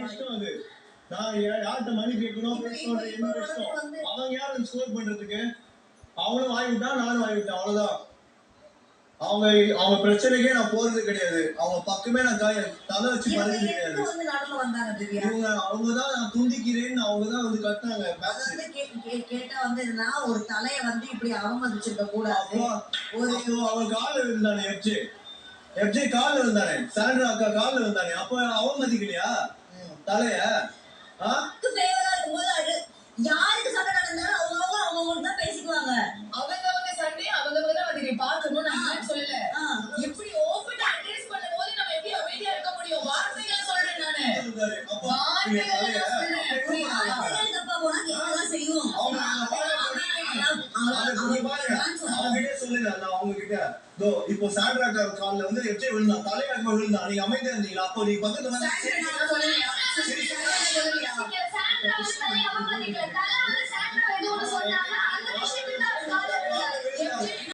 இஷ்டம் அது. நான் யார்கிட்ட மணி கேட்கணும் பேசணும் என்னோட இஷ்டம். அவங்க யாரும் ஸ்கோர் பண்றதுக்கு? அவனும் வாங்கி விட்டான், நானும் வாங்கி விட்டேன், அவ்வளவுதான். அவங்க பிரச்சனைக்கே நான் போறது கிடையாது. அவங்க பக்கமே நான் தலை வச்சு படுறது கிடையாது. அவங்கதான் நான் துண்டிக்கிறேன்னு அவங்கதான் வந்து கட்டினாங்க. கேட்டா வந்து நான் ஒரு தலைய வந்து இப்படி அவமதிச்சிருக்க கூடாது. அவங்க கால இருந்தானே எப்ஜே கால இருந்தானே, சாண்ட்ரா அக்கா கால இருந்தானே, அப்ப அவமதிக்கலையா தலைய? யாருக்கு சண்டை நடந்தாலும் அவங்க தான் பேசிக்குவாங்க. அவங்க சண்டை அவங்க அதை பார்க்கணும். நான் சொல்லல, இப்படி ஓபன் அட்ரஸ் பண்ணும்போது நம்ம எப்படி அமைதியா இருக்க முடியும்? வார்த்தைகளை சொல்றேன் நானு, வார்த்தைகளை சொல்றேன். தப்பா போனா கேட்கதான் செய்வோம். இப்போ சாண்ட்ரா கால்ல வந்து எப்ஜே விழுந்தா, தலையில விழுந்தா, நீங்க அமைதியா இருந்தீங்களா? அப்போ நீங்க பக்கத்துல வந்து